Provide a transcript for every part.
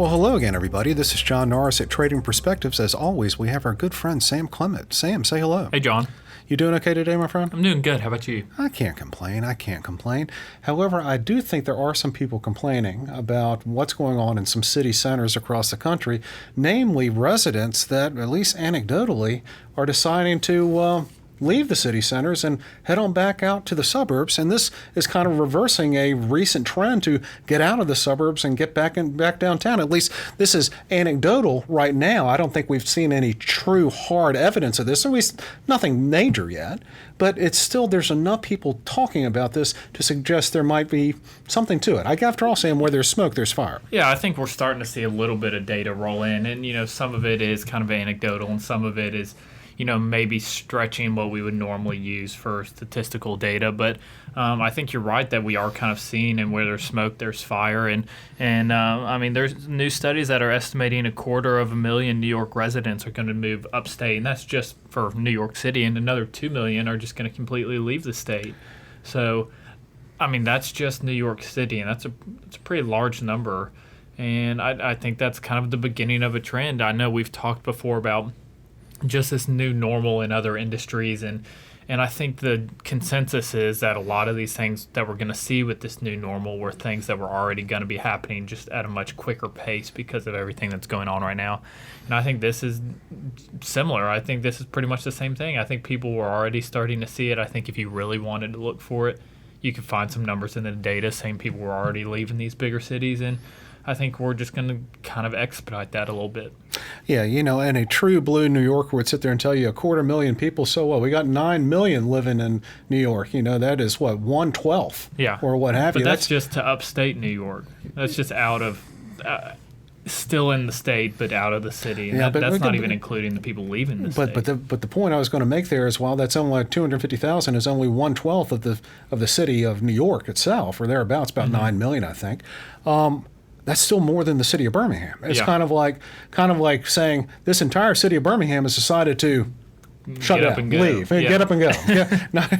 Well, hello again, everybody. This is John Norris at Trading Perspectives. As always, we have our good friend Sam Clement. Sam, say hello. Hey, John. You doing okay today, my friend? I'm doing good. How about you? I can't complain. However, I do think there are some people complaining about what's going on in some city centers across the country, namely residents that, at least anecdotally, are deciding to leave the city centers and head on back out to the suburbs. And this is kind of reversing a recent trend to get out of the suburbs and get back downtown. At least this is anecdotal right now. I don't think we've seen any true hard evidence of this, at least nothing major yet. But it's still, there's enough people talking about this to suggest there might be something to it. After all, Sam, where there's smoke, there's fire. Yeah, I think we're starting to see a little bit of data roll in. And, some of it is kind of anecdotal and some of it is maybe stretching what we would normally use for statistical data. But I think you're right that we are kind of seeing, and where there's smoke, there's fire. And there's new studies that are estimating 250,000 New York residents are going to move upstate. And that's just for New York City. And another 2 million are just going to completely leave the state. So, that's just New York City. And that's a pretty large number. And I think that's kind of the beginning of a trend. I know we've talked before about just this new normal in other industries, and I think the consensus is that a lot of these things that we're going to see with this new normal were things that were already going to be happening just at a much quicker pace because of everything that's going on right now. And I think this is similar. I think this is pretty much the same thing. I think people were already starting to see it. I think if you really wanted to look for it, you could find some numbers in the data saying people were already leaving these bigger cities, and I think we're just going to kind of expedite that a little bit. Yeah, and a true blue New Yorker would sit there and tell you 250,000 people, so what? We got 9 million living in New York. That is what, 1/12? Yeah. Or what have you. But that's just to upstate New York. That's just out of, still in the state, but out of the city. And that's not even including the people leaving the state. But the point I was going to make there is, while that's only 250,000 is only 1/12 of the city of New York itself, or thereabouts, about 9 million, I think. That's still more than the city of Birmingham. It's kind of like saying this entire city of Birmingham has decided to shut down, leave, get up and go.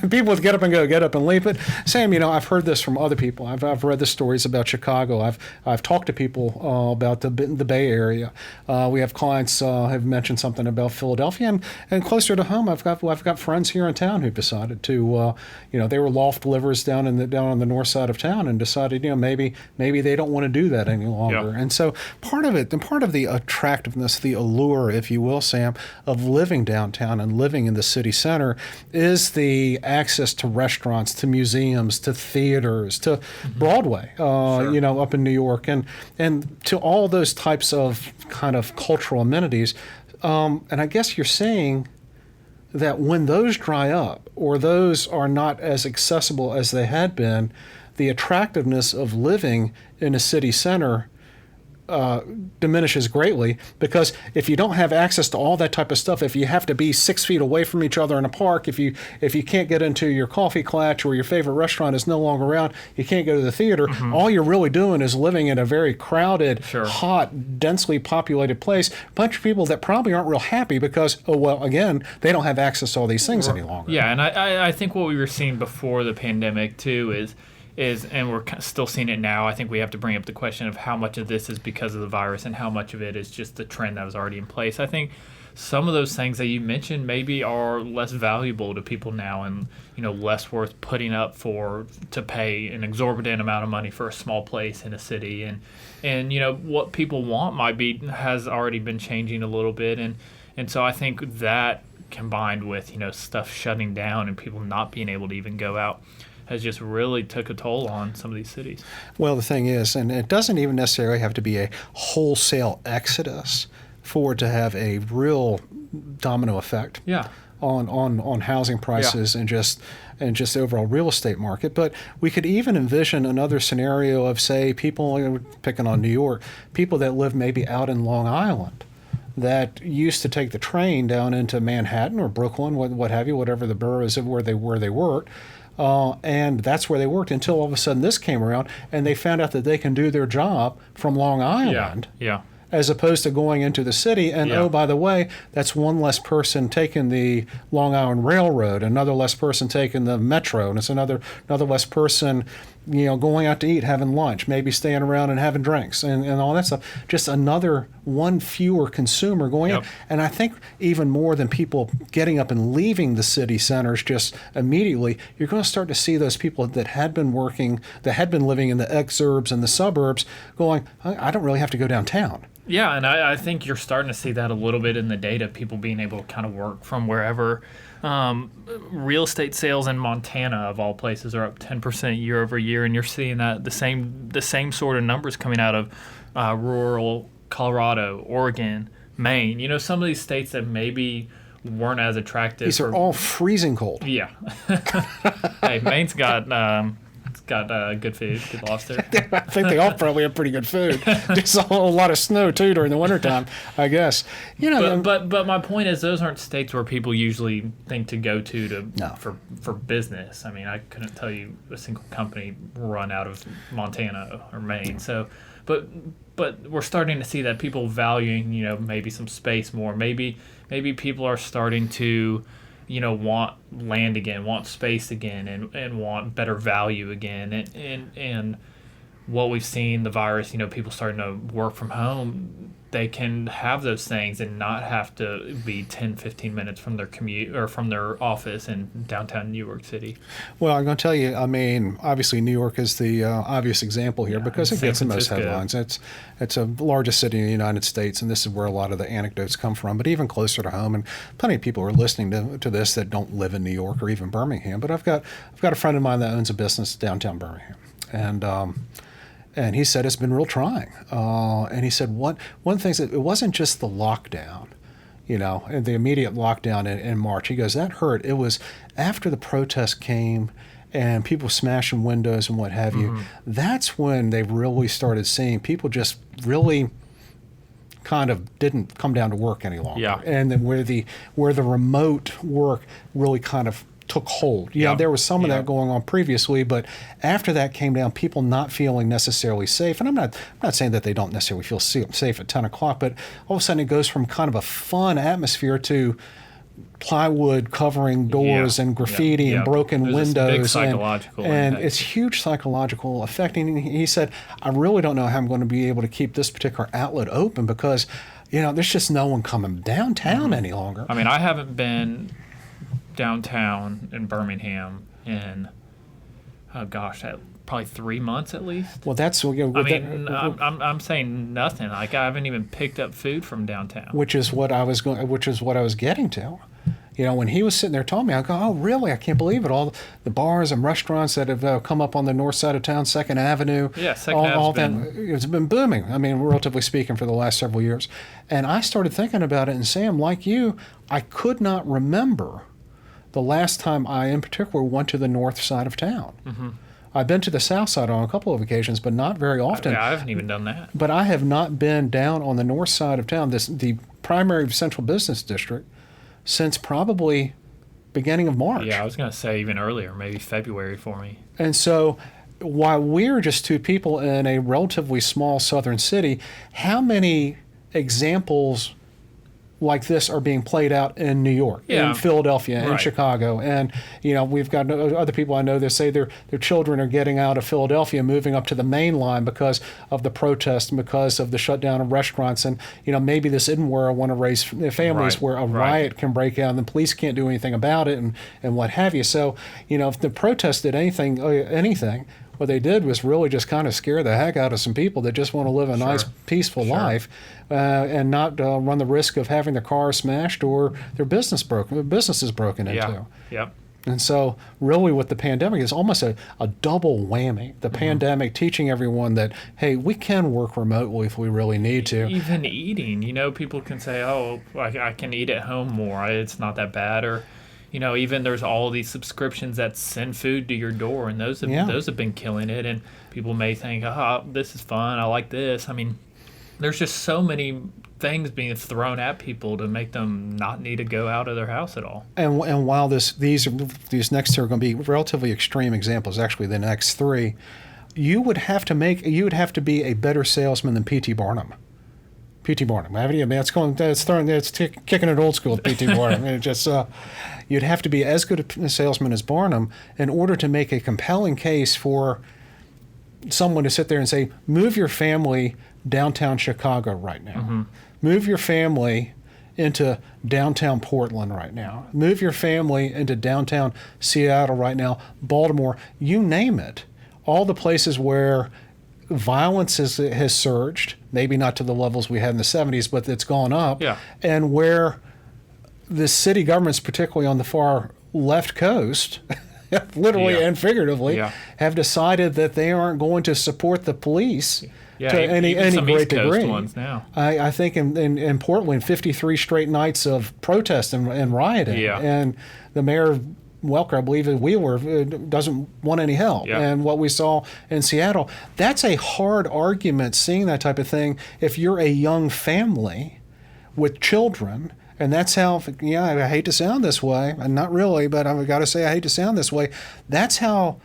People with get up and go, get up and leave. But Sam, I've heard this from other people. I've read the stories about Chicago. I've talked to people about the Bay Area. We have clients have mentioned something about Philadelphia, and closer to home, I've got friends here in town who've decided to, they were loft livers down on the north side of town, and decided, maybe they don't want to do that any longer. And so part of the attractiveness, the allure, if you will, Sam, of living downtown and living in the city center is the access to restaurants, to museums, to theaters, to Broadway, up in New York, and to all those types of kind of cultural amenities. And I guess you're saying that when those dry up, or those are not as accessible as they had been, the attractiveness of living in a city center diminishes greatly, because if you don't have access to all that type of stuff, if you have to be 6 feet away from each other in a park, if you can't get into your coffee klatch, or your favorite restaurant is no longer around, you can't go to the theater, all you're really doing is living in a very crowded, hot, densely populated place. A bunch of people that probably aren't real happy because, again, they don't have access to all these things any longer. Yeah, and I think what we were seeing before the pandemic too is, and we're still seeing it now, I think we have to bring up the question of how much of this is because of the virus and how much of it is just the trend that was already in place. I think some of those things that you mentioned maybe are less valuable to people now, and less worth putting up to pay an exorbitant amount of money for a small place in a city, and what people want has already been changing a little bit, and so I think that combined with stuff shutting down and people not being able to even go out has just really took a toll on some of these cities. Well, the thing is, and it doesn't even necessarily have to be a wholesale exodus for it to have a real domino effect on housing prices and just the overall real estate market. But we could even envision another scenario of, say, people, picking on New York, people that live maybe out in Long Island, that used to take the train down into Manhattan or Brooklyn, what have you, whatever the borough is where they work. And that's where they worked until all of a sudden this came around, and they found out that they can do their job from Long Island. As opposed to going into the city. And oh, by the way, that's one less person taking the Long Island Railroad, another less person taking the Metro, and it's another less person going out to eat, having lunch, maybe staying around and having drinks and all that stuff. Just another one fewer consumer going out. And I think even more than people getting up and leaving the city centers just immediately, you're going to start to see those people that had been living in the exurbs and the suburbs going, I don't really have to go downtown. Yeah, and I think you're starting to see that a little bit in the data, people being able to kind of work from wherever. Real estate sales in Montana, of all places, are up 10% year over year, and you're seeing that the same sort of numbers coming out of rural Colorado, Oregon, Maine. Some of these states that maybe weren't as attractive. These are all freezing cold. Yeah. Hey, Maine's got good food, good lobster. I think they all probably have pretty good food. Just a whole lot of snow too during the wintertime, I guess. But my point is, those aren't states where people usually think to go for business. I mean, I couldn't tell you a single company run out of Montana or Maine. So, but we're starting to see that people valuing maybe some space more. Maybe people are starting to want land again, want space again, and want better value again. And what we've seen, the virus, people starting to work from home, they can have those things and not have to be 10, 15 minutes from their commute or from their office in downtown New York City. Well, I'm going to tell you, obviously New York is the obvious example here because it gets the most headlines. It's the largest city in the United States, and this is where a lot of the anecdotes come from. But even closer to home, and plenty of people are listening to this that don't live in New York or even Birmingham. But I've got a friend of mine that owns a business downtown Birmingham, and he said it's been real trying. And he said one thing is that it wasn't just the lockdown, and the immediate lockdown in March. He goes, that hurt. It was after the protests came and people smashing windows and what have you. That's when they really started seeing people just really kind of didn't come down to work any longer. Yeah. And then where the remote work really kind of took hold. There was some of that going on previously, but after that came down, people not feeling necessarily safe. And I'm not saying that they don't necessarily feel safe at 10 o'clock, but all of a sudden it goes from kind of a fun atmosphere to plywood covering doors and graffiti and broken windows. This big psychological and impact. It's huge psychological effect. And he said, I really don't know how I'm going to be able to keep this particular outlet open because, there's just no one coming downtown any longer. I mean, I haven't been downtown in Birmingham in probably 3 months at least. Well, that's I'm saying nothing. Like, I haven't even picked up food from downtown. Which is what I was getting to. When he was sitting there telling me, I go, oh, really? I can't believe it. All the bars and restaurants that have come up on the north side of town, 2nd Avenue. Yeah, 2nd Avenue's it's been booming. I mean, relatively speaking, for the last several years. And I started thinking about it, and Sam, like you, I could not remember the last time I, in particular, went to the north side of town. I've been to the south side on a couple of occasions, but not very often. I haven't even done that. But I have not been down on the north side of town, the primary central business district, since probably beginning of March. Yeah, I was going to say even earlier, maybe February for me. And so while we're just two people in a relatively small southern city, how many examples like this are being played out in New York, in Philadelphia, in Chicago, and we've got other people I know that say their children are getting out of Philadelphia, moving up to the main line because of the protest and because of the shutdown of restaurants, and maybe this isn't where I want to raise families where a riot can break out and the police can't do anything about it and what have you. So if the protest did anything. What they did was really just kind of scare the heck out of some people that just want to live a nice, peaceful life and not run the risk of having their car smashed or their businesses broken into. Yep. And so really with the pandemic, it's almost a double whammy. The pandemic teaching everyone that, hey, we can work remotely if we really need to. Even eating, people can say, oh, I can eat at home more. It's not that bad. Or even there's all these subscriptions that send food to your door, and those have been killing it. And people may think, this is fun. I like this. I mean, there's just so many things being thrown at people to make them not need to go out of their house at all. And while these next two are going to be relatively extreme examples, actually the next three, you would have to be a better salesman than P.T. Barnum. P.T. Barnum. It's kicking it old school with P.T. Barnum. It just you'd have to be as good a salesman as Barnum in order to make a compelling case for someone to sit there and say, move your family downtown Chicago right now. Move your family into downtown Portland right now. Move your family into downtown Seattle right now, Baltimore, you name it. All the places where violence has surged, maybe not to the levels we had in the 70s, but it's gone up. Yeah. And where the city governments, particularly on the far left coast, literally and figuratively, have decided that they aren't going to support the police to any some great East Coast degree. Ones now. I think in Portland, 53 straight nights of protest and rioting. And the mayor, Welker, I believe, Wheeler, doesn't want any help. And what we saw in Seattle, that's a hard argument, seeing that type of thing, if you're a young family with children. And that's how, I hate to sound this way, and not really, but I've got to say I hate to sound this way. That's how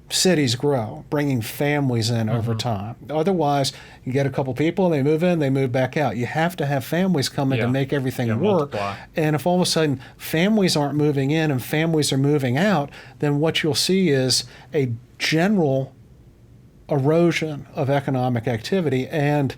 cities grow, bringing families in over time. Otherwise, you get a couple people, they move in, they move back out. You have to have families come in to make everything work. Multiply. And if all of a sudden families aren't moving in and families are moving out, then what you'll see is a general erosion of economic activity and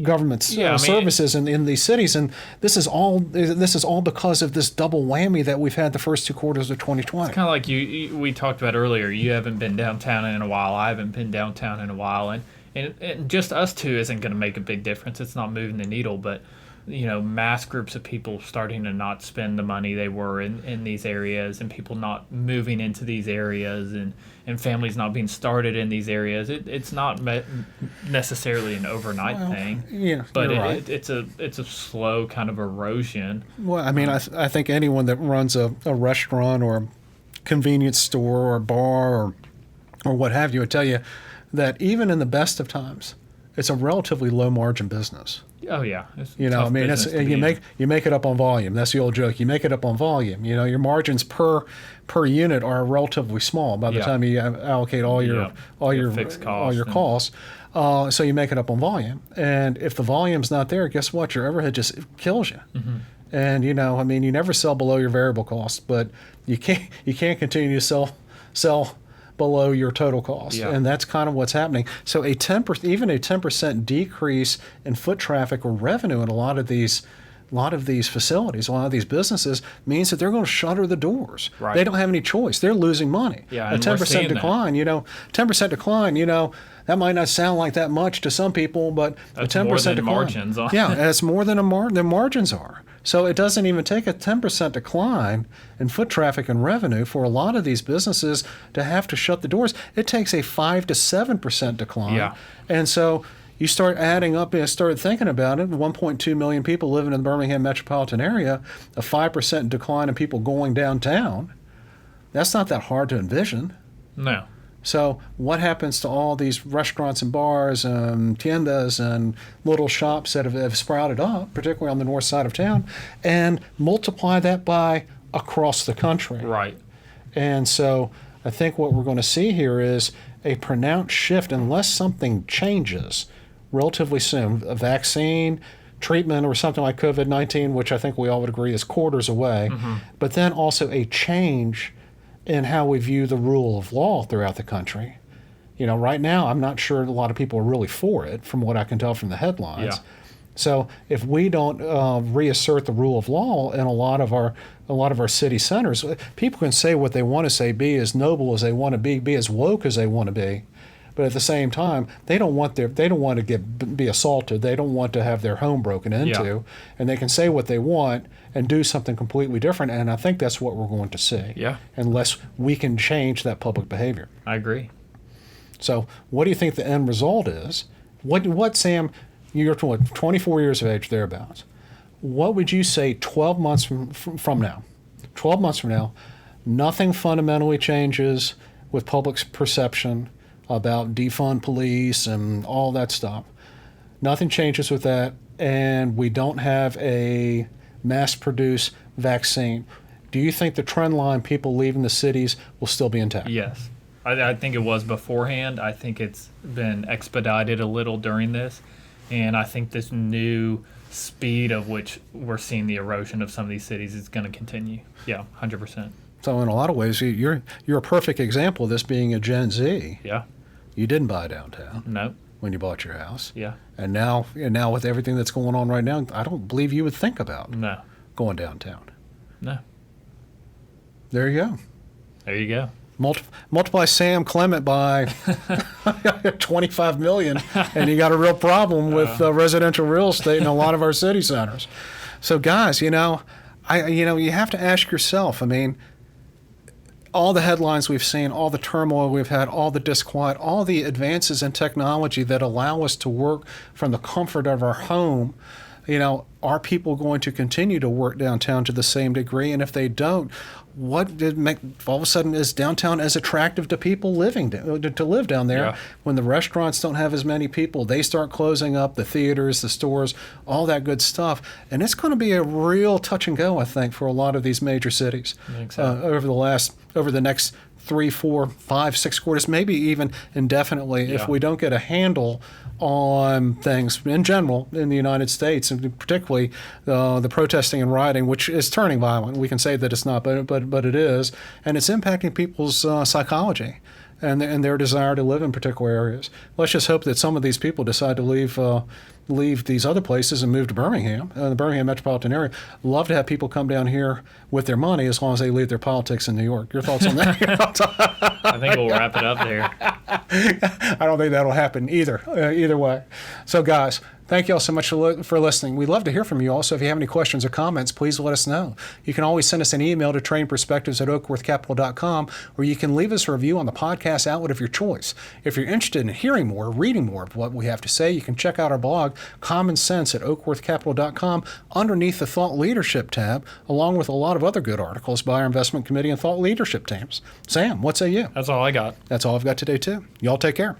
government services in these cities, and this is all because of this double whammy that we've had the first 2 quarters of 2020. It's kind of like we talked about earlier. You haven't been downtown in a while. I haven't been downtown in a while, and just us two isn't going to make a big difference. It's not moving the needle, but mass groups of people starting to not spend the money they were in these areas, and people not moving into these areas, and families not being started in these areas. It's not necessarily an overnight thing, but it's a slow kind of erosion. Well, I mean, I think anyone that runs a restaurant or a convenience store or a bar or what have you would tell you that even in the best of times, it's a relatively low margin business. Oh yeah, you make it up on volume. That's the old joke. You make it up on volume. Your margins per unit are relatively small by the time you allocate all your fixed costs, all your costs. So you make it up on volume. And if the volume's not there, guess what? Your overhead just kills you. And you never sell below your variable costs, but you can't continue to sell below your total cost, and that's kind of what's happening. So even a 10% decrease in foot traffic or revenue in a lot of these facilities, a lot of these businesses, means that they're going to shutter the doors. Right. They don't have any choice. They're losing money. Yeah, a 10% decline, 10% decline, that might not sound like that much to some people, but that's a 10% more than decline, margins are. that's more than the margins are. So it doesn't even take a 10% decline in foot traffic and revenue for a lot of these businesses to have to shut the doors. It takes a 5 to 7% decline. Yeah. And so you start adding up and start thinking about it, 1.2 million people living in the Birmingham metropolitan area, a 5% decline in people going downtown, that's not that hard to envision. No. So what happens to all these restaurants and bars and tiendas and little shops that have sprouted up, particularly on the north side of town, and multiply that by across the country? Right. And so I think what we're going to see here is a pronounced shift unless something changes relatively soon. A vaccine, treatment, or something like COVID-19, which I think we all would agree is quarters away, but then also a change in how we view the rule of law throughout the country. Right now, I'm not sure a lot of people are really for it, from what I can tell from the headlines. Yeah. So if we don't reassert the rule of law in a lot of our city centers, people can say what they want to say, be as noble as they want to be as woke as they want to be, but at the same time, they don't want to be assaulted. They don't want to have their home broken into, and they can say what they want and do something completely different. And I think that's what we're going to see. Yeah. Unless we can change that public behavior. I agree. So, what do you think the end result is? What Sam? You're 24 years of age, thereabouts. What would you say 12 months from now? 12 months from now, nothing fundamentally changes with public's perception about defund police and all that stuff. Nothing changes with that, and we don't have a mass-produced vaccine. Do you think the trend line, people leaving the cities, will still be intact? Yes. I think it was beforehand. I think it's been expedited a little during this, and I think this new speed of which we're seeing the erosion of some of these cities is going to continue. Yeah, 100%. So in a lot of ways, you're a perfect example of this being a Gen Z. Yeah. You didn't buy downtown No. when you bought your house. Yeah. And now with everything that's going on right now, I don't believe you would think about No. going downtown. No. There you go. There you go. Multiply Sam Clement by 25 million, and you got a real problem with residential real estate in a lot of our city centers. So, guys, you have to ask yourself. I mean, all the headlines we've seen, all the turmoil we've had, all the disquiet, all the advances in technology that allow us to work from the comfort of our home. Are people going to continue to work downtown to the same degree? And if they don't, what did make all of a sudden is downtown as attractive to people living to live down there? Yeah. When the restaurants don't have as many people, they start closing up, the theaters, the stores, all that good stuff. And it's going to be a real touch and go, I think, for a lot of these major cities I think so. over the next 3, 4, 5, 6 quarters, maybe even indefinitely, if we don't get a handle on things in general in the United States, and particularly the protesting and rioting, which is turning violent. We can say that it's not, but it is, and it's impacting people's psychology and their desire to live in particular areas. Let's just hope that some of these people decide to leave these other places and move to Birmingham, the Birmingham metropolitan area. Love to have people come down here with their money as long as they leave their politics in New York. Your thoughts on that? I think we'll wrap it up there. I don't think that'll happen either way. So, guys, thank you all so much for listening. We'd love to hear from you all. So if you have any questions or comments, please let us know. You can always send us an email to trainperspectives@oakworthcapital.com, or you can leave us a review on the podcast outlet of your choice. If you're interested in hearing more, or reading more of what we have to say, you can check out our blog, Common Sense, at oakworthcapital.com underneath the Thought Leadership tab, along with a lot of other good articles by our investment committee and thought leadership teams. Sam, what say you? That's all I got. That's all I've got today, too. Y'all take care.